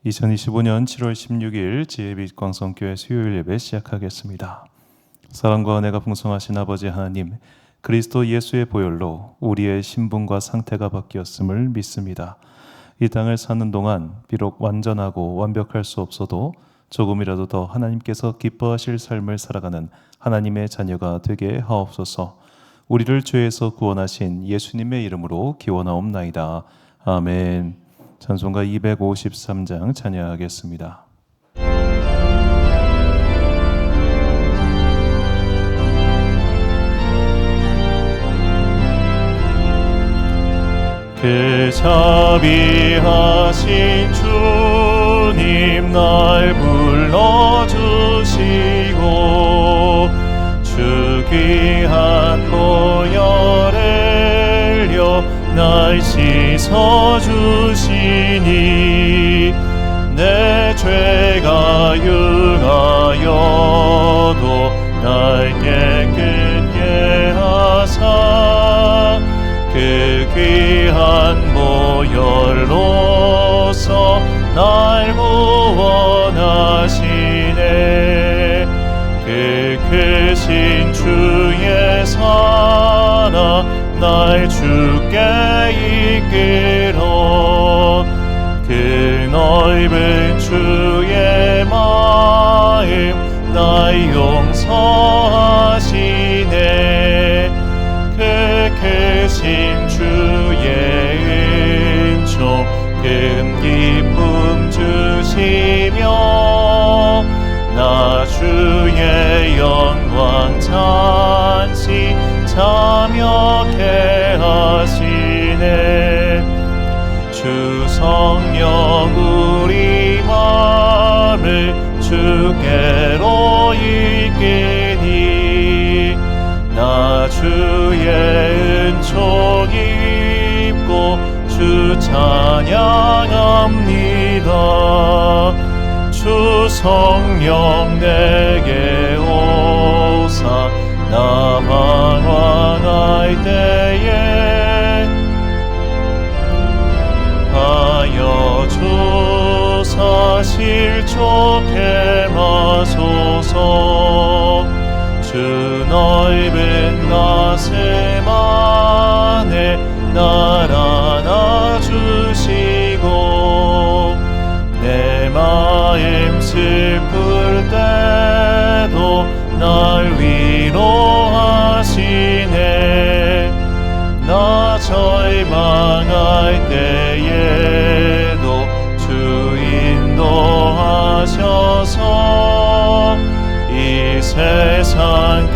2025년 7월 16일 지혜빛 광성교회 수요일 예배 시작하겠습니다. 사랑과 은혜가 풍성하신 아버지 하나님, 그리스도 예수의 보혈로 우리의 신분과 상태가 바뀌었음을 믿습니다. 이 땅을 사는 동안 비록 완전하고 완벽할 수 없어도 조금이라도 더 하나님께서 기뻐하실 삶을 살아가는 하나님의 자녀가 되게 하옵소서. 우리를 죄에서 구원하신 예수님의 이름으로 기원하옵나이다. 아멘. 찬송가 253장 찬양하겠습니다. 그 자비하신 주님 날 불러주시고 주 귀한 보혈 흘려 날 씻어주시니 내 죄가 융하여도 날 깨끗게 하사 그 귀한 보혈로서 날 구원하시네. 그 크신 주의 사랑 날 주께 이끌어 그 넓은 주의 마음 날 용서하시네. 그 크신 주의 은총 큰 기쁨 주시며 나 주의 영광 찬시 참여케 하시네. 주 성령 우리 마음을 주께로 이끄니 나 주의 은총 입고 주 찬양합니다. 주 성령 내게 오사 나 방황할 때에 하여 주사 실족해 마소서. 주 넓은 가슴 안에 날 안아주시고 내 마음 슬플 때도 날 위로하시네. 나 절망할 때에도 주 인도하셔서 이 세상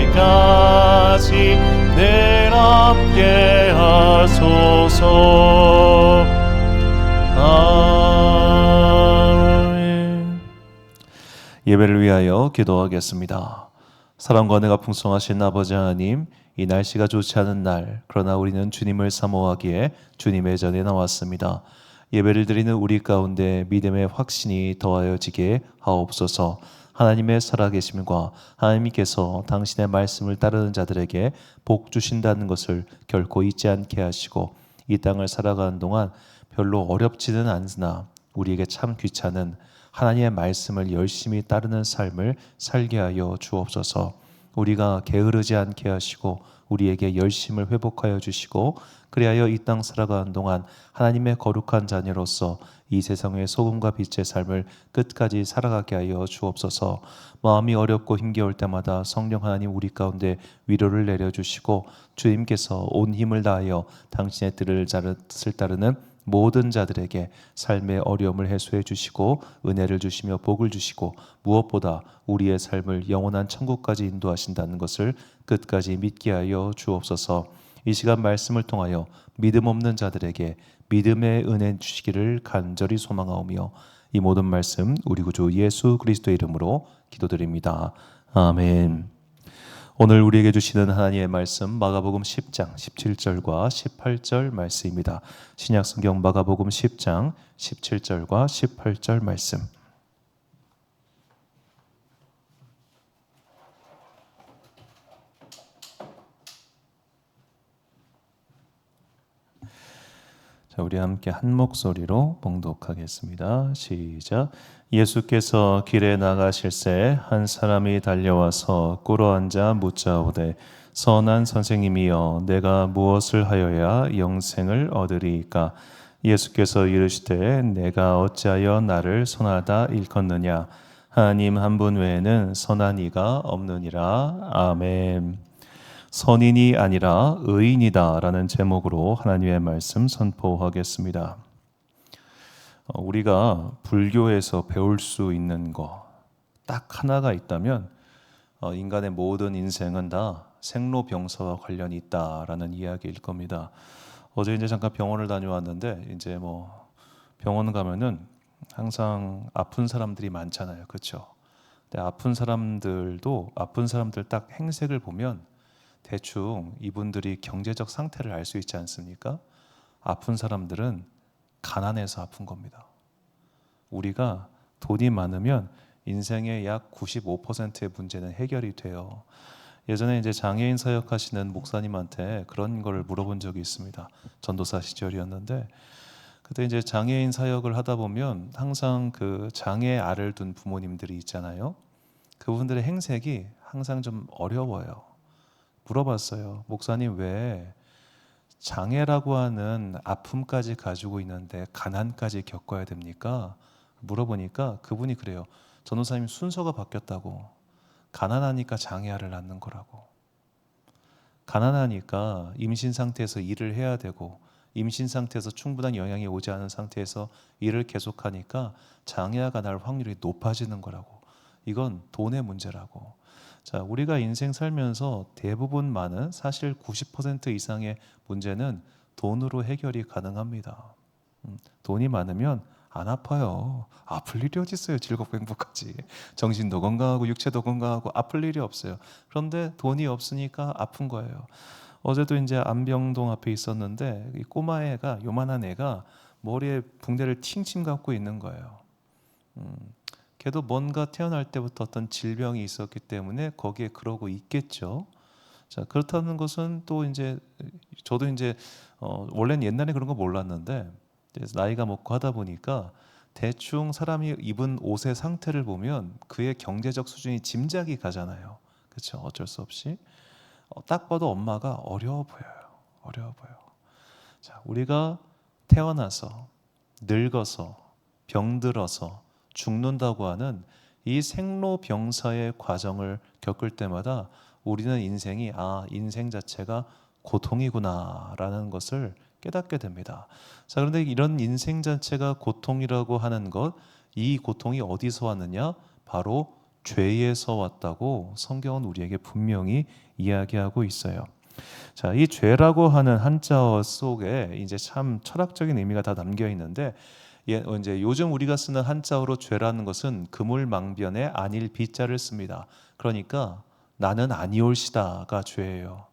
끝날까지 늘 함께 하소서. 아멘. 예배를 위하여 기도하겠습니다. 사랑과 은혜가 풍성하신 아버지 하나님, 이 날씨가 좋지 않은 날, 그러나 우리는 주님을 사모하기에 주님의 전에 나왔습니다. 예배를 드리는 우리 가운데 믿음의 확신이 더하여지게 하옵소서. 하나님의 살아계심과 하나님께서 당신의 말씀을 따르는 자들에게 복 주신다는 것을 결코 잊지 않게 하시고 이 땅을 살아가는 동안 별로 어렵지는 않으나 우리에게 참 귀찮은 하나님의 말씀을 열심히 따르는 삶을 살게 하여 주옵소서. 우리가 게으르지 않게 하시고 우리에게 열심을 회복하여 주시고 그리하여 이 땅 살아가는 동안 하나님의 거룩한 자녀로서 이 세상의 소금과 빛의 삶을 끝까지 살아가게 하여 주옵소서. 마음이 어렵고 힘겨울 때마다 성령 하나님 우리 가운데 위로를 내려주시고 주님께서 온 힘을 다하여 당신의 뜻을 따르는 모든 자들에게 삶의 어려움을 해소해 주시고 은혜를 주시며 복을 주시고 무엇보다 우리의 삶을 영원한 천국까지 인도하신다는 것을 끝까지 믿게 하여 주옵소서. 이 시간 말씀을 통하여 믿음 없는 자들에게 믿음의 은혜 주시기를 간절히 소망하오며 이 모든 말씀 우리 구주 예수 그리스도의 이름으로 기도드립니다. 아멘. 오늘 우리에게 주시는 하나님의 말씀 마가복음 10장 17절과 18절 말씀입니다. 신약성경 마가복음 10장 17절과 18절 말씀. 자, 우리 함께 한 목소리로 봉독하겠습니다. 시작. 예수께서 길에 나가실새 한 사람이 달려와서 꿇어앉아 묻자오되 선한 선생님이여 내가 무엇을 하여야 영생을 얻으리이까? 예수께서 이르시되 내가 어찌하여 나를 선하다 일컫느냐? 하나님 한 분 외에는 선한 이가 없느니라. 아멘. 선인이 아니라 의인이다 라는 제목으로 하나님의 말씀 선포하겠습니다. 우리가 불교에서 배울 수 있는 거 딱 하나가 있다면 인간의 모든 인생은 다 생로병사와 관련이 있다라는 이야기일 겁니다. 어제 이제 잠깐 병원을 다녀왔는데 이제 뭐 병원 가면은 항상 아픈 사람들이 많잖아요, 그렇죠? 근데 아픈 사람들도 아픈 사람들 딱 행색을 보면 대충 이분들이 경제적 상태를 알 수 있지 않습니까? 아픈 사람들은 가난해서 아픈 겁니다. 우리가 돈이 많으면 인생의 약 95%의 문제는 해결이 돼요. 예전에 이제 장애인 사역하시는 목사님한테 그런 걸 물어본 적이 있습니다. 전도사 시절이었는데 그때 이제 장애인 사역을 하다 보면 항상 그 장애 알을 둔 부모님들이 있잖아요. 그분들의 행색이 항상 좀 어려워요. 물어봤어요. 목사님 왜 장애라고 하는 아픔까지 가지고 있는데 가난까지 겪어야 됩니까? 물어보니까 그분이 그래요. 전도사님 순서가 바뀌었다고. 가난하니까 장애아를 낳는 거라고. 가난하니까 임신 상태에서 일을 해야 되고 임신 상태에서 충분한 영양이 오지 않은 상태에서 일을 계속하니까 장애아가 날 확률이 높아지는 거라고. 이건 돈의 문제라고. 자, 우리가 인생 살면서 대부분 많은 사실 90% 이상의 문제는 돈으로 해결이 가능합니다. 돈이 많으면 안 아파요. 아플 일이 어디 있어요. 즐겁고 행복하지. 정신도 건강하고 육체도 건강하고 아플 일이 없어요. 그런데 돈이 없으니까 아픈 거예요. 어제도 이제 안병동 앞에 있었는데 이 꼬마애가 요만한 애가 머리에 붕대를 칭칭 감고 있는 거예요. 걔도 뭔가 태어날 때부터 어떤 질병이 있었기 때문에 거기에 그러고 있겠죠. 자, 그렇다는 것은 또 이제 저도 이제 원래는 옛날에 그런 거 몰랐는데 나이가 먹고 하다 보니까 대충 사람이 입은 옷의 상태를 보면 그의 경제적 수준이 짐작이 가잖아요. 그렇죠? 어쩔 수 없이 딱 봐도 엄마가 어려워 보여요. 어려워 보여. 자, 우리가 태어나서 늙어서 병들어서 죽는다고 하는 이 생로병사의 과정을 겪을 때마다 우리는 인생이 인생 자체가 고통이구나라는 것을 깨닫게 됩니다. 자, 그런데 이런 인생 자체가 고통이라고 하는 것, 이 고통이 어디서 왔느냐? 바로 죄에서 왔다고 성경은 우리에게 분명히 이야기하고 있어요. 자, 이 죄라고 하는 한자어 속에 이제 참 철학적인 의미가 다 담겨 있는데 이제 요즘 우리가 쓰는 한자어로 죄라는 것은 그물망변에 아닐 비자를 씁니다. 그러니까 나는 아니올시다가 죄예요.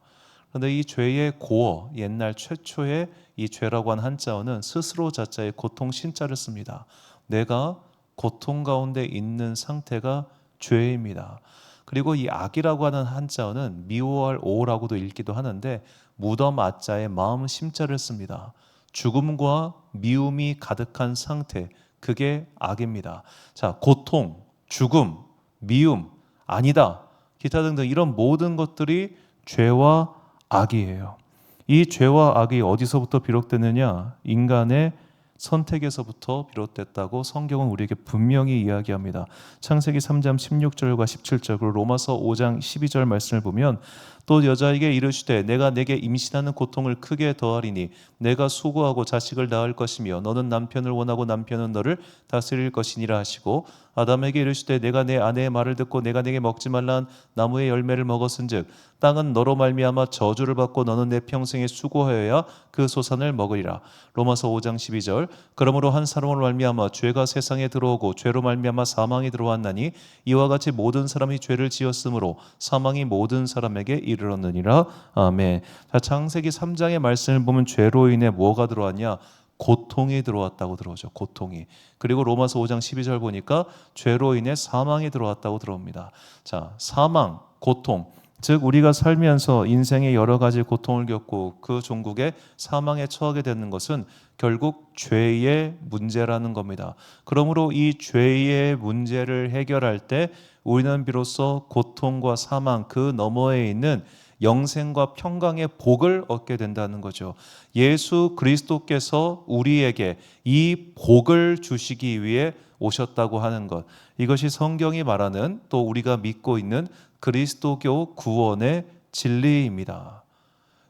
그런데 이 죄의 고어, 옛날 최초의 이 죄라고 하는 한자어는 스스로 자자의 고통 신자를 씁니다. 내가 고통 가운데 있는 상태가 죄입니다. 그리고 이 악이라고 하는 한자어는 미워할 오라고도 읽기도 하는데 무덤 아자의 마음 심자를 씁니다. 죽음과 미움이 가득한 상태, 그게 악입니다. 자, 고통, 죽음, 미움, 아니다, 기타 등등 이런 모든 것들이 죄와 악이에요. 이 죄와 악이 어디서부터 비롯되느냐? 인간의 선택에서부터 비롯됐다고 성경은 우리에게 분명히 이야기합니다. 창세기 3장 16절과 17절 그리고 로마서 5장 12절 말씀을 보면 또 여자에게 이르시되 내가 내게 임신하는 고통을 크게 더하리니 내가 수고하고 자식을 낳을 것이며 너는 남편을 원하고 남편은 너를 다스릴 것이니라 하시고 아담에게 이르시되 내가 내 아내의 말을 듣고 내가 내게 먹지 말라는 나무의 열매를 먹었은즉 땅은 너로 말미암아 저주를 받고 너는 내 평생에 수고하여야 그 소산을 먹으리라. 로마서 5장 12절 그러므로 한 사람으로 말미암아 죄가 세상에 들어오고 죄로 말미암아 사망이 들어왔나니 이와 같이 모든 사람이 죄를 지었으므로 사망이 모든 사람에게 이르렀느니라. 아멘. 자, 창세기 3장의 말씀을 보면 죄로 인해 뭐가 들어왔냐? 고통이 들어왔다고 들어오죠. 고통이. 그리고 로마서 5장 12절 보니까 죄로 인해 사망이 들어왔다고 들어옵니다. 자, 사망, 고통. 즉 우리가 살면서 인생의 여러 가지 고통을 겪고 그 종국에 사망에 처하게 되는 것은 결국 죄의 문제라는 겁니다. 그러므로 이 죄의 문제를 해결할 때 우리는 비로소 고통과 사망 그 너머에 있는 영생과 평강의 복을 얻게 된다는 거죠. 예수 그리스도께서 우리에게 이 복을 주시기 위해 오셨다고 하는 것, 이것이 성경이 말하는 또 우리가 믿고 있는 그리스도교 구원의 진리입니다.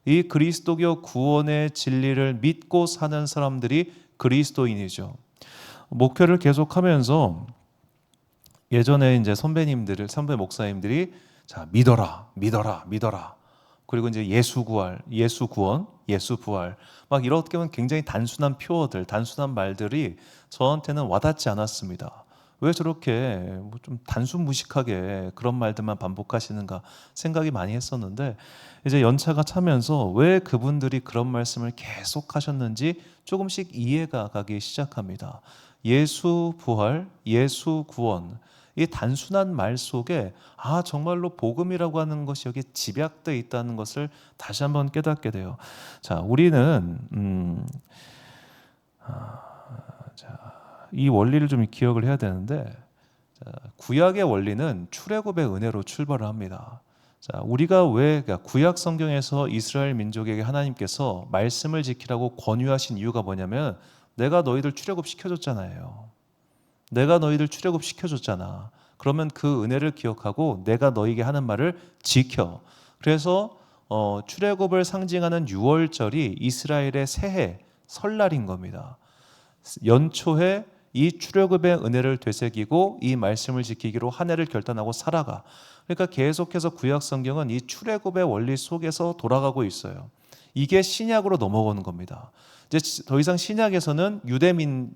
이 그리스도교 구원의 진리를 믿고 사는 사람들이 그리스도인이죠. 목회를 계속하면서 예전에 이제 선배 목사님들이 자, 믿어라, 믿어라, 믿어라. 그리고 이제 예수 구원, 예수 부활. 막 이렇게 하면 굉장히 단순한 표어들, 단순한 말들이 저한테는 와닿지 않았습니다. 왜 저렇게 좀 단순 무식하게 그런 말들만 반복하시는가 생각이 많이 했었는데 이제 연차가 차면서 왜 그분들이 그런 말씀을 계속 하셨는지 조금씩 이해가 가기 시작합니다. 예수 부활, 예수 구원. 이 단순한 말 속에 정말로 복음이라고 하는 것이 여기 집약되어 있다는 것을 다시 한번 깨닫게 돼요. 자, 우리는 이 원리를 좀 기억을 해야 되는데 구약의 원리는 출애굽의 은혜로 출발을 합니다. 자, 우리가 왜 구약 성경에서 이스라엘 민족에게 하나님께서 말씀을 지키라고 권유하신 이유가 뭐냐면 내가 너희들 출애굽 시켜줬잖아요. 내가 너희들 출애굽 시켜줬잖아. 그러면 그 은혜를 기억하고 내가 너희에게 하는 말을 지켜. 그래서 출애굽을 상징하는 유월절이 이스라엘의 새해 설날인 겁니다. 연초에 이 출애굽의 은혜를 되새기고 이 말씀을 지키기로 한 해를 결단하고 살아가. 그러니까 계속해서 구약 성경은 이 출애굽의 원리 속에서 돌아가고 있어요. 이게 신약으로 넘어오는 겁니다. 이제 더 이상 신약에서는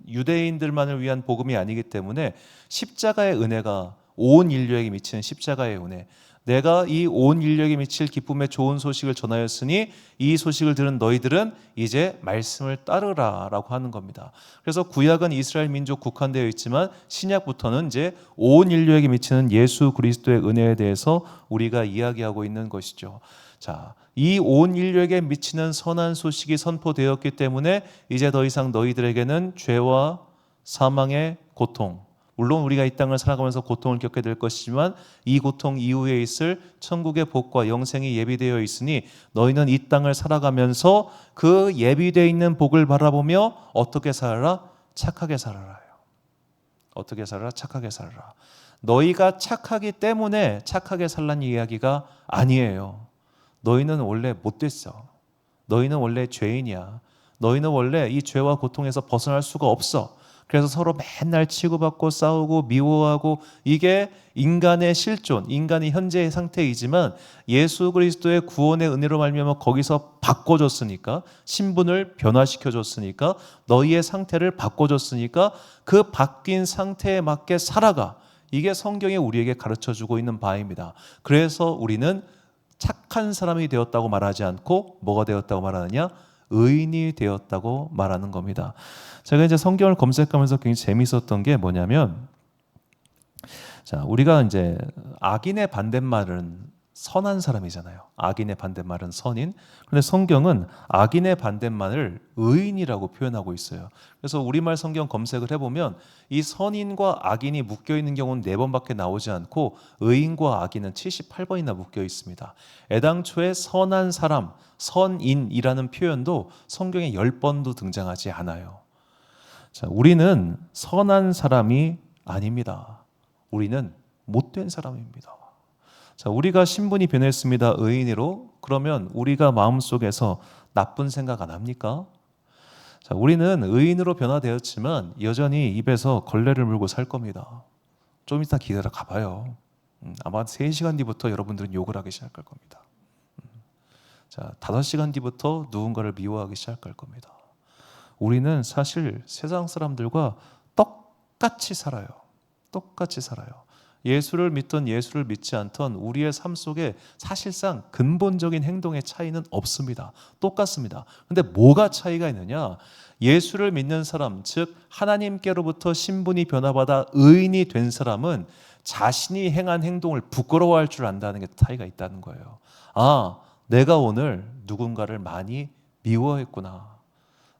유대인들만을 위한 복음이 아니기 때문에 십자가의 은혜가 온 인류에게 미치는 십자가의 은혜, 내가 이 온 인류에게 미칠 기쁨의 좋은 소식을 전하였으니 이 소식을 들은 너희들은 이제 말씀을 따르라라고 하는 겁니다. 그래서 구약은 이스라엘 민족 국한되어 있지만 신약부터는 이제 온 인류에게 미치는 예수 그리스도의 은혜에 대해서 우리가 이야기하고 있는 것이죠. 자, 이 온 인류에게 미치는 선한 소식이 선포되었기 때문에 이제 더 이상 너희들에게는 죄와 사망의 고통, 물론 우리가 이 땅을 살아가면서 고통을 겪게 될 것이지만 이 고통 이후에 있을 천국의 복과 영생이 예비되어 있으니 너희는 이 땅을 살아가면서 그 예비되어 있는 복을 바라보며 어떻게 살아라? 착하게 살아라요. 어떻게 살아라? 착하게 살아라. 너희가 착하기 때문에 착하게 살라는 이야기가 아니에요. 너희는 원래 못됐어. 너희는 원래 죄인이야. 너희는 원래 이 죄와 고통에서 벗어날 수가 없어. 그래서 서로 맨날 치고받고 싸우고 미워하고 이게 인간의 실존, 인간의 현재의 상태이지만 예수 그리스도의 구원의 은혜로 말미암아 거기서 바꿔줬으니까, 신분을 변화시켜줬으니까, 너희의 상태를 바꿔줬으니까 그 바뀐 상태에 맞게 살아가. 이게 성경이 우리에게 가르쳐주고 있는 바입니다. 그래서 우리는 착한 사람이 되었다고 말하지 않고 뭐가 되었다고 말하느냐? 의인이 되었다고 말하는 겁니다. 제가 이제 성경을 검색하면서 굉장히 재밌었던 게 뭐냐면, 자, 우리가 이제 악인의 반대말은 선한 사람이잖아요. 악인의 반대말은 선인. 그런데 성경은 악인의 반대말을 의인이라고 표현하고 있어요. 그래서 우리말 성경 검색을 해보면 이 선인과 악인이 묶여 있는 경우는 4번밖에 나오지 않고 의인과 악인은 78번이나 묶여 있습니다. 애당초에 선한 사람, 선인이라는 표현도 성경에 10번도 등장하지 않아요. 자, 우리는 선한 사람이 아닙니다. 우리는 못된 사람입니다. 자, 우리가 신분이 변했습니다. 의인으로. 그러면 우리가 마음속에서 나쁜 생각 안 합니까? 자, 우리는 의인으로 변화되었지만 여전히 입에서 걸레를 물고 살 겁니다. 좀 이따 기다려 가봐요. 아마 3시간 뒤부터 여러분들은 욕을 하기 시작할 겁니다. 자, 5시간 뒤부터 누군가를 미워하기 시작할 겁니다. 우리는 사실 세상 사람들과 똑같이 살아요. 똑같이 살아요. 예수를 믿던 예수를 믿지 않던 우리의 삶 속에 사실상 근본적인 행동의 차이는 없습니다. 똑같습니다. 그런데 뭐가 차이가 있느냐? 예수를 믿는 사람, 즉 하나님께로부터 신분이 변화받아 의인이 된 사람은 자신이 행한 행동을 부끄러워할 줄 안다는 게 차이가 있다는 거예요. 아, 내가 오늘 누군가를 많이 미워했구나.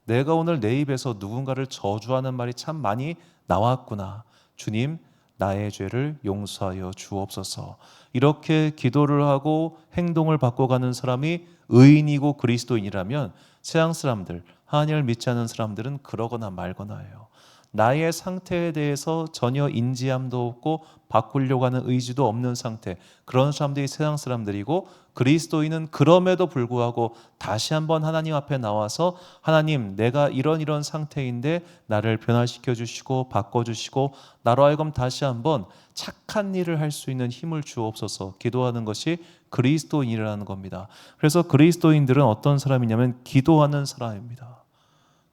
내가 오늘 내 입에서 누군가를 저주하는 말이 참 많이 나왔구나. 주님, 나의 죄를 용서하여 주옵소서. 이렇게 기도를 하고 행동을 바꿔가는 사람이 의인이고 그리스도인이라면 세상 사람들, 하나님을 믿지 않는 사람들은 그러거나 말거나 해요. 나의 상태에 대해서 전혀 인지함도 없고 바꾸려고 하는 의지도 없는 상태, 그런 사람들이 세상 사람들이고, 그리스도인은 그럼에도 불구하고 다시 한번 하나님 앞에 나와서 하나님, 내가 이런 상태인데 나를 변화시켜 주시고 바꿔 주시고 나로 하여금 다시 한번 착한 일을 할 수 있는 힘을 주옵소서 기도하는 것이 그리스도인이라는 겁니다. 그래서 그리스도인들은 어떤 사람이냐면 기도하는 사람입니다.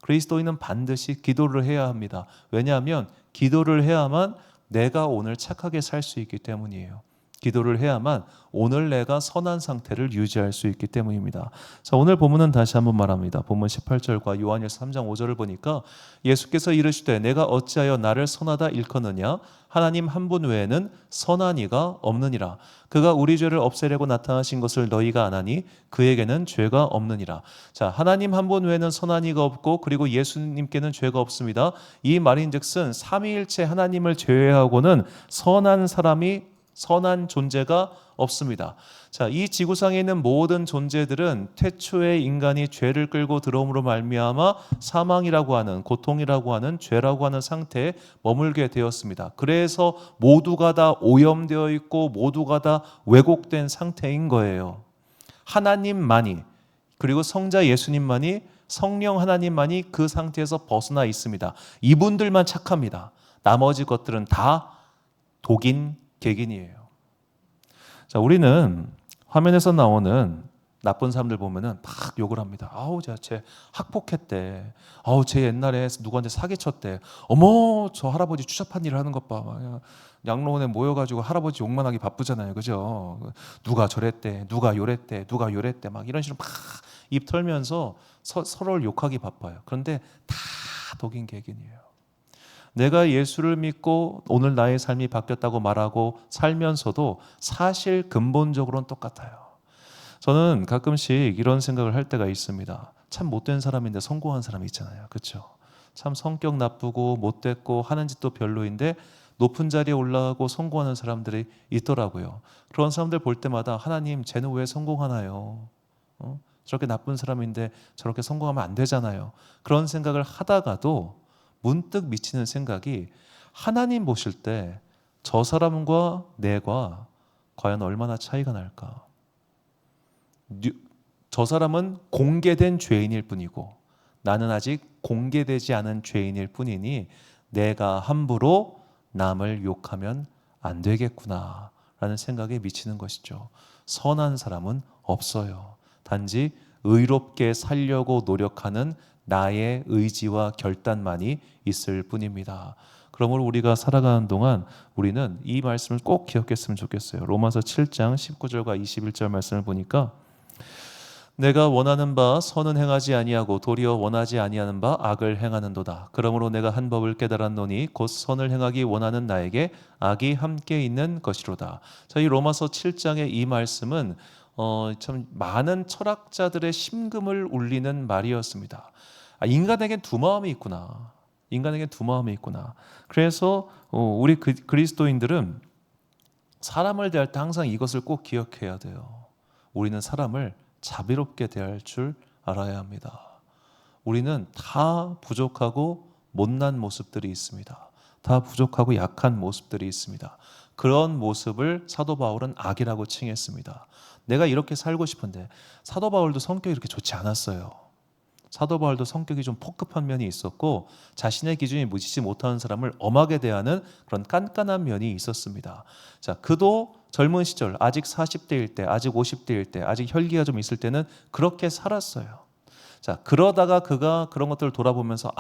그리스도인은 반드시 기도를 해야 합니다. 왜냐하면 기도를 해야만 내가 오늘 착하게 살 수 있기 때문이에요. 기도를 해야만 오늘 내가 선한 상태를 유지할 수 있기 때문입니다. 자, 오늘 본문은 다시 한번 말합니다. 본문 18절과 요한일서 3장 5절을 보니까 예수께서 이르시되 내가 어찌하여 나를 선하다 일컫느냐 하나님 한 분 외에는 선한 이가 없느니라. 그가 우리 죄를 없애려고 나타나신 것을 너희가 아나니 그에게는 죄가 없느니라. 자, 하나님 한 분 외에는 선한 이가 없고 그리고 예수님께는 죄가 없습니다. 이 말인즉슨 삼위일체 하나님을 제외하고는 선한 존재가 없습니다. 자, 이 지구상에 있는 모든 존재들은 태초에 인간이 죄를 끌고 들어옴으로 말미암아 사망이라고 하는, 고통이라고 하는, 죄라고 하는 상태에 머물게 되었습니다. 그래서 모두가 다 오염되어 있고 모두가 다 왜곡된 상태인 거예요. 하나님만이, 그리고 성자 예수님만이, 성령 하나님만이 그 상태에서 벗어나 있습니다. 이분들만 착합니다. 나머지 것들은 다 독인, 객인이에요. 자, 우리는 화면에서 나오는 나쁜 사람들 보면은 막 욕을 합니다. 아우, 쟤 학폭했대. 아우, 쟤 옛날에 누구한테 사기쳤대. 어머, 저 할아버지 추잡한 일을 하는 것 봐. 막 양로원에 모여가지고 할아버지 욕만 하기 바쁘잖아요, 그죠? 누가 저랬대, 누가 요랬대, 누가 요랬대, 막 이런 식으로 막 입 털면서 서로를 욕하기 바빠요. 그런데 다 독인 객인이에요. 내가 예수를 믿고 오늘 나의 삶이 바뀌었다고 말하고 살면서도 사실 근본적으로는 똑같아요. 저는 가끔씩 이런 생각을 할 때가 있습니다. 참 못된 사람인데 성공한 사람이 있잖아요. 그렇죠? 참 성격 나쁘고 못됐고 하는 짓도 별로인데 높은 자리에 올라가고 성공하는 사람들이 있더라고요. 그런 사람들 볼 때마다 하나님, 쟤는 왜 성공하나요? 저렇게 나쁜 사람인데 저렇게 성공하면 안 되잖아요. 그런 생각을 하다가도 문득 미치는 생각이, 하나님 보실 때 저 사람과 내가 과연 얼마나 차이가 날까? 저 사람은 공개된 죄인일 뿐이고 나는 아직 공개되지 않은 죄인일 뿐이니 내가 함부로 남을 욕하면 안 되겠구나 라는 생각에 미치는 것이죠. 선한 사람은 없어요. 단지 의롭게 살려고 노력하는 나의 의지와 결단만이 있을 뿐입니다. 그러므로 우리가 살아가는 동안 우리는 이 말씀을 꼭 기억했으면 좋겠어요. 로마서 7장 19절과 21절 말씀을 보니까 내가 원하는 바 선은 행하지 아니하고 도리어 원하지 아니하는 바 악을 행하는도다. 그러므로 내가 한 법을 깨달았노니 곧 선을 행하기 원하는 나에게 악이 함께 있는 것이로다. 자, 이 로마서 7장의 이 말씀은 참 많은 철학자들의 심금을 울리는 말이었습니다. 인간에겐 두 마음이 있구나. 인간에겐 두 마음이 있구나. 그래서 우리 그리스도인들은 사람을 대할 때 항상 이것을 꼭 기억해야 돼요. 우리는 사람을 자비롭게 대할 줄 알아야 합니다. 우리는 다 부족하고 못난 모습들이 있습니다. 다 부족하고 약한 모습들이 있습니다. 그런 모습을 사도 바울은 악이라고 칭했습니다. 내가 이렇게 살고 싶은데, 사도 바울도 성격이 이렇게 좋지 않았어요. 사도 바울도 성격이 좀 폭급한 면이 있었고 자신의 기준이 무지치 못하는 사람을 엄하게 대하는 그런 깐깐한 면이 있었습니다. 자, 그도 젊은 시절 아직 40대일 때, 아직 50대일 때, 아직 혈기가 좀 있을 때는 그렇게 살았어요. 자, 그러다가 그가 그런 것들을 돌아보면서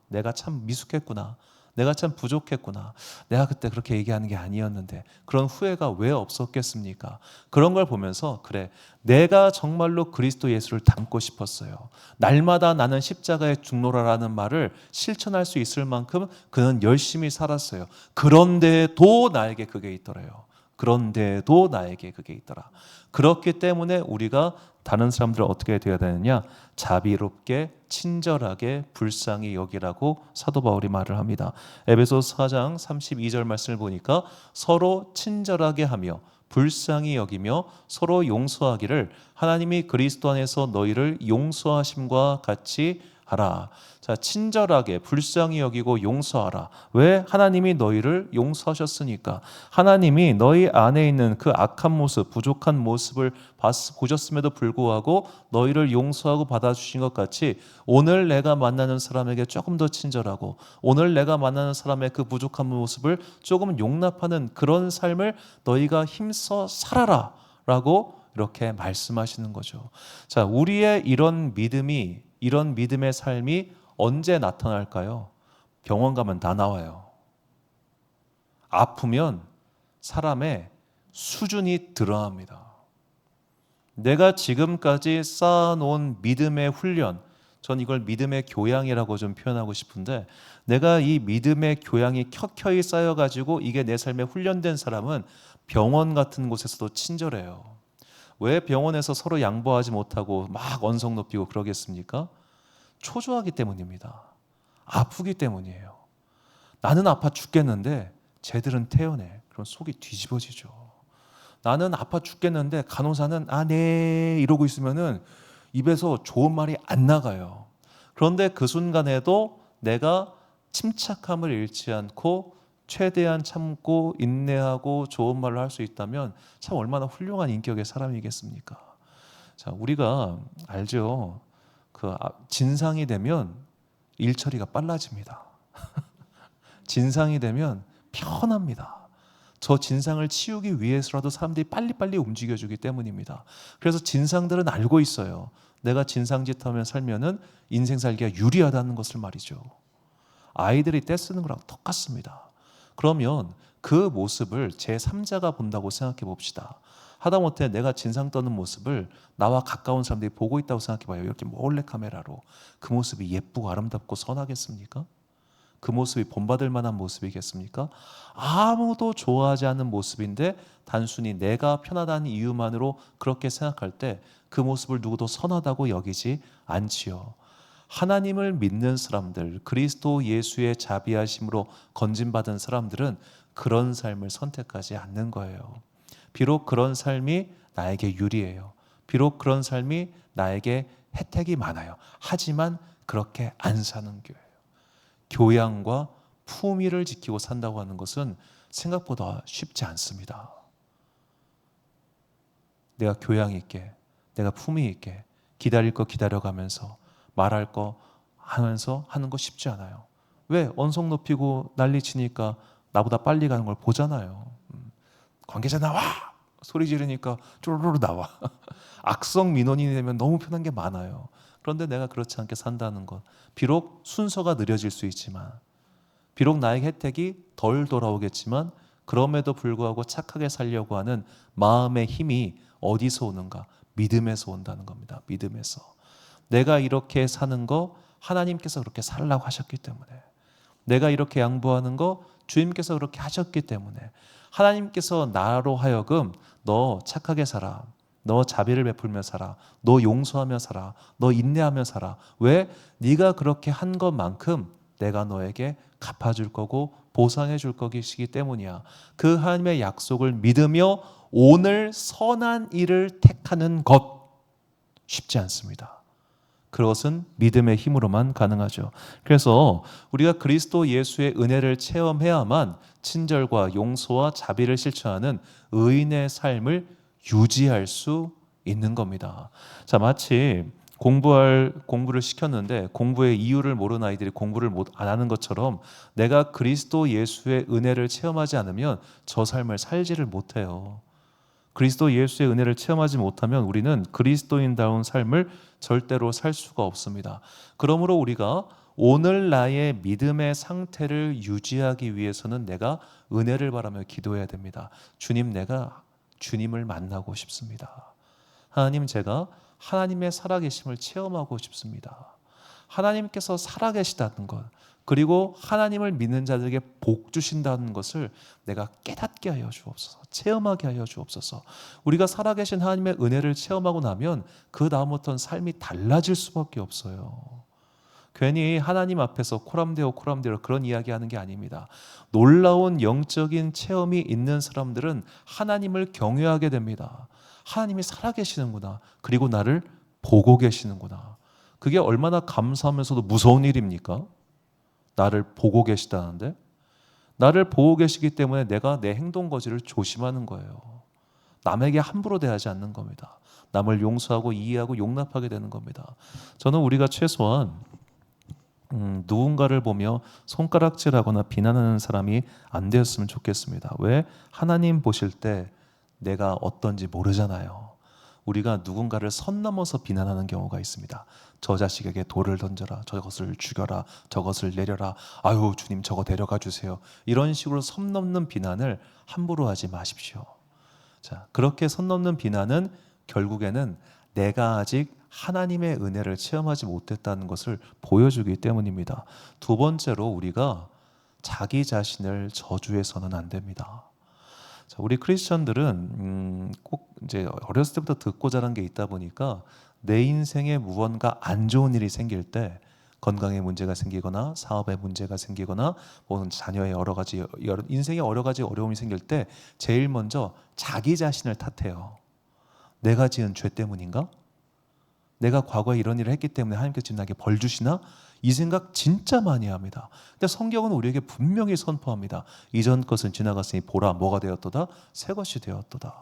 내가 참 미숙했구나. 내가 참 부족했구나. 내가 그때 그렇게 얘기하는 게 아니었는데 그런 후회가 왜 없었겠습니까? 그런 걸 보면서 그래, 내가 정말로 그리스도 예수를 닮고 싶었어요. 날마다 나는 십자가의 중노라라는 말을 실천할 수 있을 만큼 그는 열심히 살았어요. 그런데도 나에게 그게 있더래요. 그런데도 나에게 그게 있더라. 그렇기 때문에 우리가 다른 사람들을 어떻게 되어야 되느냐? 자비롭게 친절하게 불쌍히 여기라고 사도 바울이 말을 합니다. 에베소서 4장 32절 말씀을 보니까 서로 친절하게 하며 불쌍히 여기며 서로 용서하기를 하나님이 그리스도 안에서 너희를 용서하심과 같이 하라. 자, 친절하게 불쌍히 여기고 용서하라. 왜? 하나님이 너희를 용서하셨으니까. 하나님이 너희 안에 있는 그 악한 모습, 부족한 모습을 보셨음에도 불구하고 너희를 용서하고 받아주신 것 같이 오늘 내가 만나는 사람에게 조금 더 친절하고 오늘 내가 만나는 사람의 그 부족한 모습을 조금 용납하는 그런 삶을 너희가 힘써 살아라 라고 이렇게 말씀하시는 거죠. 자, 우리의 이런 믿음의 삶이 언제 나타날까요? 병원 가면 다 나와요. 아프면 사람의 수준이 드러납니다. 내가 지금까지 쌓아놓은 믿음의 훈련, 전 이걸 믿음의 교양이라고 좀 표현하고 싶은데, 내가 이 믿음의 교양이 켜켜이 쌓여가지고 이게 내 삶에 훈련된 사람은 병원 같은 곳에서도 친절해요. 왜 병원에서 서로 양보하지 못하고 막 언성 높이고 그러겠습니까? 초조하기 때문입니다. 아프기 때문이에요. 나는 아파 죽겠는데 쟤들은 태어내. 그럼 속이 뒤집어지죠. 나는 아파 죽겠는데 간호사는 네 이러고 있으면은 입에서 좋은 말이 안 나가요. 그런데 그 순간에도 내가 침착함을 잃지 않고 최대한 참고 인내하고 좋은 말을 할 수 있다면 참 얼마나 훌륭한 인격의 사람이겠습니까? 자, 우리가 알죠. 진상이 되면 일 처리가 빨라집니다. 진상이 되면 편합니다. 저 진상을 치우기 위해서라도 사람들이 빨리빨리 움직여주기 때문입니다. 그래서 진상들은 알고 있어요. 내가 진상짓하며 살면은 인생 살기가 유리하다는 것을 말이죠. 아이들이 떼쓰는 거랑 똑같습니다. 그러면 그 모습을 제3자가 본다고 생각해 봅시다. 하다못해 내가 진상 떠는 모습을 나와 가까운 사람들이 보고 있다고 생각해 봐요. 이렇게 몰래 카메라로. 그 모습이 예쁘고 아름답고 선하겠습니까? 그 모습이 본받을 만한 모습이겠습니까? 아무도 좋아하지 않는 모습인데 단순히 내가 편하다는 이유만으로 그렇게 생각할 때 그 모습을 누구도 선하다고 여기지 않지요. 하나님을 믿는 사람들, 그리스도 예수의 자비하심으로 건진받은 사람들은 그런 삶을 선택하지 않는 거예요. 비록 그런 삶이 나에게 유리해요. 비록 그런 삶이 나에게 혜택이 많아요. 하지만 그렇게 안 사는 교회예요. 교양과 품위를 지키고 산다고 하는 것은 생각보다 쉽지 않습니다. 내가 교양 있게, 내가 품위 있게 기다릴 거 기다려가면서 말할 거 하면서 하는 거 쉽지 않아요. 왜? 언성 높이고 난리 치니까 나보다 빨리 가는 걸 보잖아요. 관계자 나와! 소리 지르니까 쪼르르 나와. 악성 민원인이 되면 너무 편한 게 많아요. 그런데 내가 그렇지 않게 산다는 것. 비록 순서가 느려질 수 있지만, 비록 나에게 혜택이 덜 돌아오겠지만, 그럼에도 불구하고 착하게 살려고 하는 마음의 힘이 어디서 오는가? 믿음에서 온다는 겁니다. 믿음에서. 내가 이렇게 사는 거 하나님께서 그렇게 살라고 하셨기 때문에, 내가 이렇게 양보하는 거 주님께서 그렇게 하셨기 때문에, 하나님께서 나로 하여금 너 착하게 살아, 너 자비를 베풀며 살아, 너 용서하며 살아, 너 인내하며 살아. 왜? 네가 그렇게 한 것만큼 내가 너에게 갚아줄 거고 보상해 줄 것이기 때문이야. 그 하나님의 약속을 믿으며 오늘 선한 일을 택하는 것 쉽지 않습니다. 그것은 믿음의 힘으로만 가능하죠. 그래서 우리가 그리스도 예수의 은혜를 체험해야만 친절과 용서와 자비를 실천하는 의인의 삶을 유지할 수 있는 겁니다. 자, 마치 공부를 시켰는데 공부의 이유를 모르는 아이들이 공부를 안 하는 것처럼 내가 그리스도 예수의 은혜를 체험하지 않으면 저 삶을 살지를 못해요. 그리스도 예수의 은혜를 체험하지 못하면 우리는 그리스도인다운 삶을 절대로 살 수가 없습니다. 그러므로 우리가 오늘 나의 믿음의 상태를 유지하기 위해서는 내가 은혜를 바라며 기도해야 됩니다. 주님, 내가 주님을 만나고 싶습니다. 하나님, 제가 하나님의 살아계심을 체험하고 싶습니다. 하나님께서 살아계시다는 것, 그리고 하나님을 믿는 자들에게 복 주신다는 것을 내가 깨닫게 하여 주옵소서. 체험하게 하여 주옵소서. 우리가 살아계신 하나님의 은혜를 체험하고 나면 그 다음부터는 삶이 달라질 수밖에 없어요. 괜히 하나님 앞에서 코람데오 그런 이야기하는 게 아닙니다. 놀라운 영적인 체험이 있는 사람들은 하나님을 경외하게 됩니다. 하나님이 살아계시는구나. 그리고 나를 보고 계시는구나. 그게 얼마나 감사하면서도 무서운 일입니까? 나를 보고 계시다는데, 나를 보고 계시기 때문에 내가 내 행동 거지를 조심하는 거예요. 남에게 함부로 대하지 않는 겁니다. 남을 용서하고 이해하고 용납하게 되는 겁니다. 저는 우리가 최소한 누군가를 보며 손가락질하거나 비난하는 사람이 안 되었으면 좋겠습니다. 왜? 하나님 보실 때 내가 어떤지 모르잖아요. 우리가 누군가를 선 넘어서 비난하는 경우가 있습니다. 저 자식에게 돌을 던져라, 저것을 죽여라, 저것을 내려라, 아유 주님 저거 데려가 주세요. 이런 식으로 선 넘는 비난을 함부로 하지 마십시오. 자, 그렇게 선 넘는 비난은 결국에는 내가 아직 하나님의 은혜를 체험하지 못했다는 것을 보여주기 때문입니다. 두 번째로, 우리가 자기 자신을 저주해서는 안 됩니다. 자, 우리 크리스천들은 꼭 이제 어렸을 때부터 듣고 자란 게 있다 보니까 내 인생에 무언가 안 좋은 일이 생길 때, 건강에 문제가 생기거나 사업에 문제가 생기거나 혹은 자녀의 인생에 여러 가지 어려움이 생길 때 제일 먼저 자기 자신을 탓해요. 내가 지은 죄 때문인가? 내가 과거에 이런 일을 했기 때문에 하나님께서 지금 나에게 벌 주시나? 이 생각 진짜 많이 합니다. 근데 성경은 우리에게 분명히 선포합니다. 이전 것은 지나갔으니 보라, 뭐가 되었도다? 새 것이 되었도다.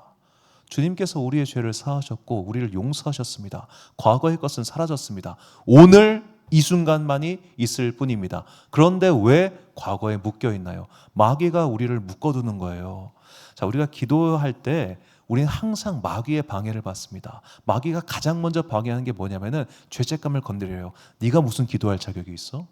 주님께서 우리의 죄를 사하셨고 우리를 용서하셨습니다. 과거의 것은 사라졌습니다. 오늘 이 순간만이 있을 뿐입니다. 그런데 왜 과거에 묶여 있나요? 마귀가 우리를 묶어두는 거예요. 자, 우리가 기도할 때 우리는 항상 마귀의 방해를 받습니다. 마귀가 가장 먼저 방해하는 게 뭐냐면은 죄책감을 건드려요. 네가 무슨 기도할 자격이 있어?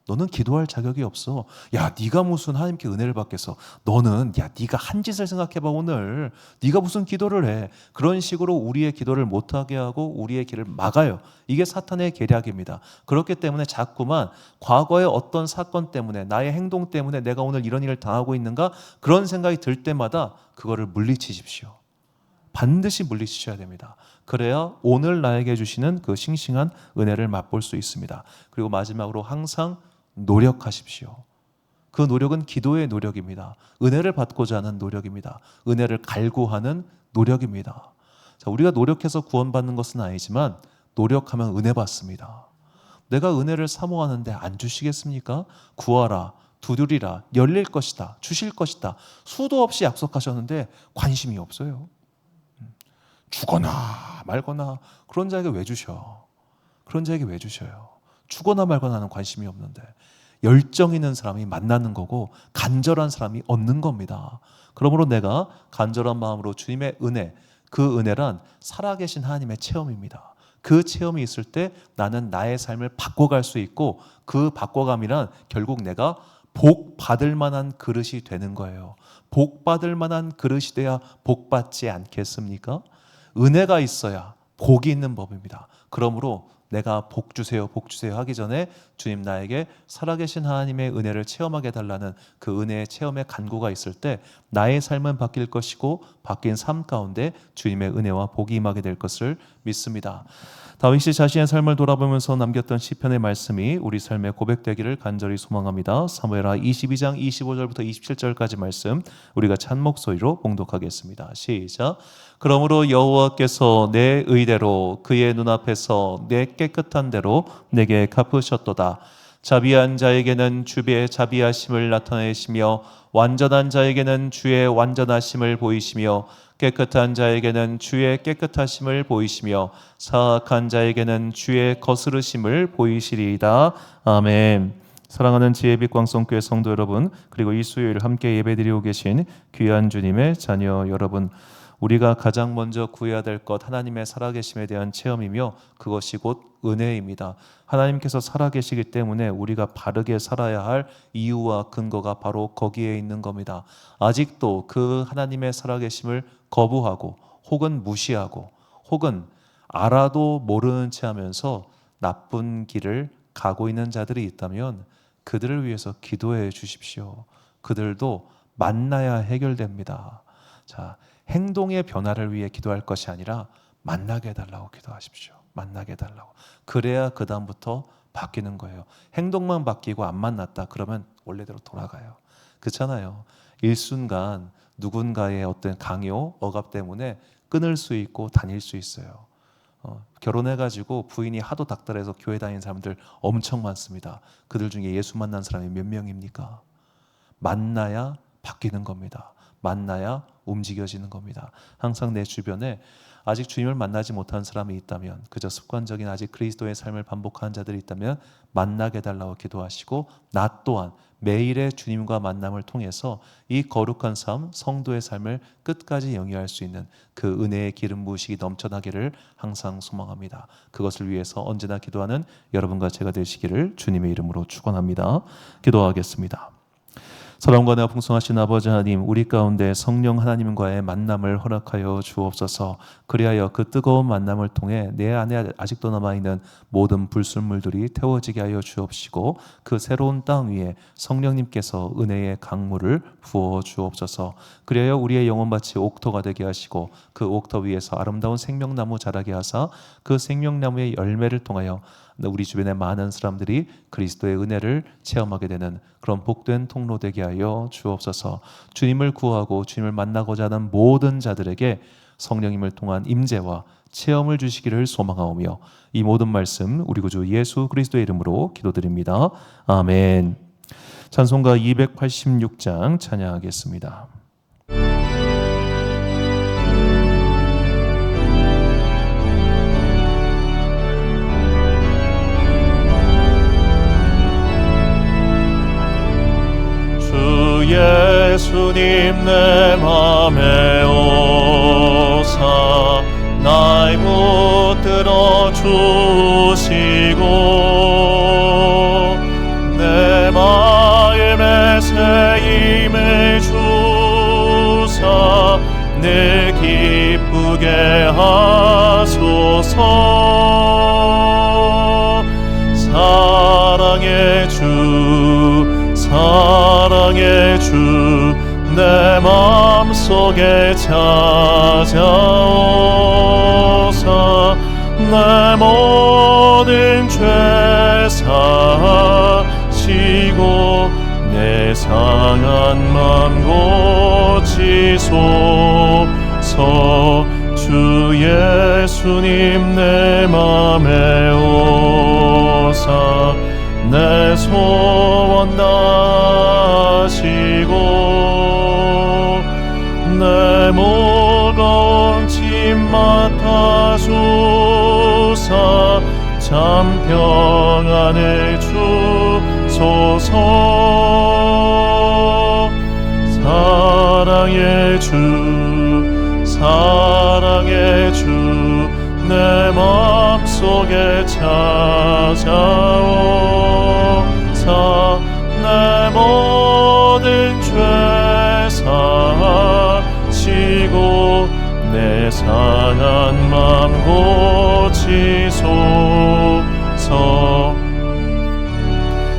너는 기도할 자격이 없어. 야, 네가 무슨 하나님께 은혜를 받겠어. 너는 네가 한 짓을 생각해봐 오늘. 네가 무슨 기도를 해. 그런 식으로 우리의 기도를 못하게 하고 우리의 길을 막아요. 이게 사탄의 계략입니다. 그렇기 때문에 자꾸만 과거의 어떤 사건 때문에, 나의 행동 때문에 내가 오늘 이런 일을 당하고 있는가, 그런 생각이 들 때마다 그거를 물리치십시오. 반드시 물리치셔야 됩니다. 그래야 오늘 나에게 주시는 그 싱싱한 은혜를 맛볼 수 있습니다. 그리고 마지막으로 항상 노력하십시오. 그 노력은 기도의 노력입니다. 은혜를 받고자 하는 노력입니다. 은혜를 갈구하는 노력입니다. 자, 우리가 노력해서 구원받는 것은 아니지만 노력하면 은혜 받습니다. 내가 은혜를 사모하는데 안 주시겠습니까? 구하라, 두드리라, 열릴 것이다, 주실 것이다. 수도 없이 약속하셨는데 관심이 없어요. 주거나 말거나 그런 자에게 왜 주셔? 그런 자에게 왜 주셔요? 주거나 말거나 하는 관심이 없는데, 열정 있는 사람이 만나는 거고 간절한 사람이 얻는 겁니다. 그러므로 내가 간절한 마음으로 주님의 은혜, 그 은혜란 살아계신 하나님의 체험입니다. 그 체험이 있을 때 나는 나의 삶을 바꿔갈 수 있고, 그 바꿔감이란 결국 내가 복 받을 만한 그릇이 되는 거예요. 복 받을 만한 그릇이 돼야 복 받지 않겠습니까? 은혜가 있어야 복이 있는 법입니다. 그러므로 내가 복 주세요 하기 전에 주님, 나에게 살아계신 하나님의 은혜를 체험하게 해달라는 그 은혜의 체험의 간구가 있을 때 나의 삶은 바뀔 것이고, 바뀐 삶 가운데 주님의 은혜와 복이 임하게 될 것을 믿습니다. 다윗이 자신의 삶을 돌아보면서 남겼던 시편의 말씀이 우리 삶에 고백되기를 간절히 소망합니다. 사무엘하 22장 25절부터 27절까지 말씀 우리가 찬 목소리로 봉독하겠습니다. 시작. 그러므로 여호와께서 내 의대로 그의 눈앞에서 내 깨끗한 대로 내게 갚으셨도다. 자비한 자에게는 주의 자비하심을 나타내시며 완전한 자에게는 주의 완전하심을 보이시며 깨끗한 자에게는 주의 깨끗하심을 보이시며 사악한 자에게는 주의 거스르심을 보이시리이다. 아멘. 사랑하는 지혜빛 광성교회 성도 여러분, 그리고 이 수요일 함께 예배드리고 계신 귀한 주님의 자녀 여러분, 우리가 가장 먼저 구해야 될 것 하나님의 살아계심에 대한 체험이며 그것이 곧 은혜입니다. 하나님께서 살아계시기 때문에 우리가 바르게 살아야 할 이유와 근거가 바로 거기에 있는 겁니다. 아직도 그 하나님의 살아계심을 거부하고 혹은 무시하고 혹은 알아도 모르는 채 하면서 나쁜 길을 가고 있는 자들이 있다면 그들을 위해서 기도해 주십시오. 그들도 만나야 해결됩니다. 자, 행동의 변화를 위해 기도할 것이 아니라 만나게 해달라고 기도하십시오. 만나게 해달라고. 그래야 그 다음부터 바뀌는 거예요. 행동만 바뀌고 안 만났다 그러면 원래대로 돌아가요. 그렇잖아요. 일순간 누군가의 어떤 강요, 억압 때문에 끊을 수 있고 다닐 수 있어요. 결혼해가지고 부인이 하도 닥달해서 교회 다니는 사람들 엄청 많습니다. 그들 중에 예수 만난 사람이 몇 명입니까? 만나야 바뀌는 겁니다. 만나야 움직여지는 겁니다. 항상 내 주변에 아직 주님을 만나지 못한 사람이 있다면, 그저 습관적인 아직 그리스도의 삶을 반복하는 자들이 있다면 만나게 해달라고 기도하시고, 나 또한 매일의 주님과 만남을 통해서 이 거룩한 삶, 성도의 삶을 끝까지 영위할 수 있는 그 은혜의 기름 부으시기 넘쳐나기를 항상 소망합니다. 그것을 위해서 언제나 기도하는 여러분과 제가 되시기를 주님의 이름으로 축원합니다. 기도하겠습니다. 사랑과 은혜가 풍성하신 아버지 하나님, 우리 가운데 성령 하나님과의 만남을 허락하여 주옵소서. 그리하여 그 뜨거운 만남을 통해 내 안에 아직도 남아있는 모든 불순물들이 태워지게 하여 주옵시고, 그 새로운 땅 위에 성령님께서 은혜의 강물을 부어 주옵소서. 그리하여 우리의 영혼밭이 옥토가 되게 하시고, 그 옥토 위에서 아름다운 생명나무 자라게 하사 그 생명나무의 열매를 통하여 우리 주변의 많은 사람들이 그리스도의 은혜를 체험하게 되는 그런 복된 통로 되게 하여 주옵소서. 주님을 구하고 주님을 만나고자 하는 모든 자들에게 성령님을 통한 임재와 체험을 주시기를 소망하오며, 이 모든 말씀 우리 구주 예수 그리스도의 이름으로 기도드립니다. 아멘. 찬송가 286장 찬양하겠습니다. 예수님 내 맘에 오사 나의 붙들어 주시고, 내 마음에 새 힘을 주사 늘 기쁘게 하소서. 사랑의 주 내 마음속에 찾아오사 내 모든 죄 사시고 내 상한 맘 고치소서. 주 예수님 내 맘에 오사 내 소원 다하시고, 내 무거운 짐 맡아주사 참 평안을 주소서. 사랑의 주 내 맘속에 찾아오사 내 모든 죄 사시고 내 상한 맘 고치소서.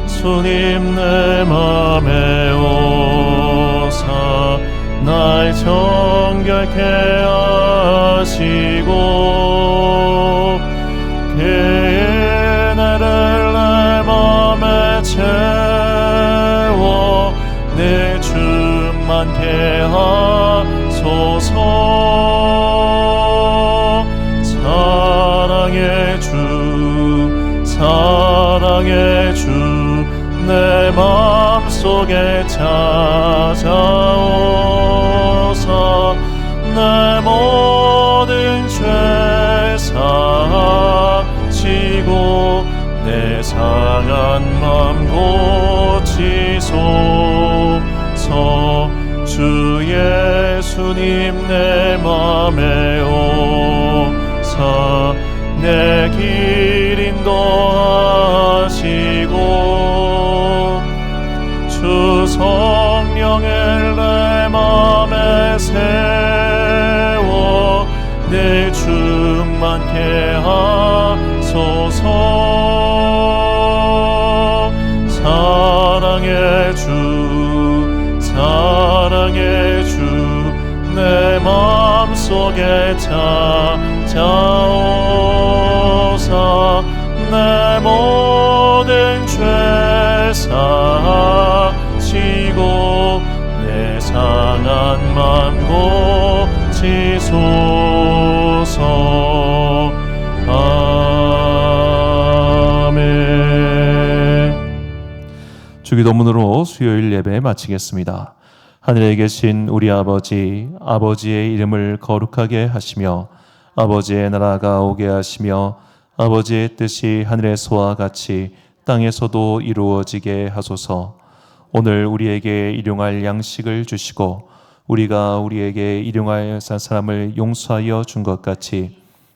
주님 내 맘에 오사 날 정결케 하시고, 그의 은혜를 내 맘에 채워 늘 충만케 하소서. 사랑의 주 내 맘속에 찾아오사 내 모든 죄 사시고 내 상한 맘 고치소서. 주 주 예수님 내 맘에 오사 내 길 인도하시고 주 성령을 내 맘에 세워 내 충만케 하소서. 사랑의 주 사랑의 주 내 맘속에 찾아오사 내 모든 죄 사하시고 내 상한 맘 고치소서. 아멘. 주기도문으로 수요일 예배 마치겠습니다. 하늘에 계신 우리 아버지, 아버지의 이름을 거룩하게 하시며 아버지의 나라가 오게 하시며 아버지의 뜻이 하늘에서와 같이 땅에서도 이루어지게 하소서. 오늘 우리에게 일용할 양식을 주시고 우리가 우리에게 일용할 사람을 용서하여 준 것 같이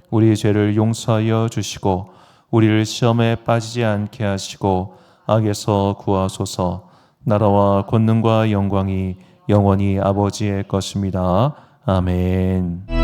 우리 죄를 용서하여 주시고 우리를 시험에 빠지지 않게 하시고 악에서 구하소서. 나라와 권능과 영광이 영원히 아버지의 것입니다. 아멘.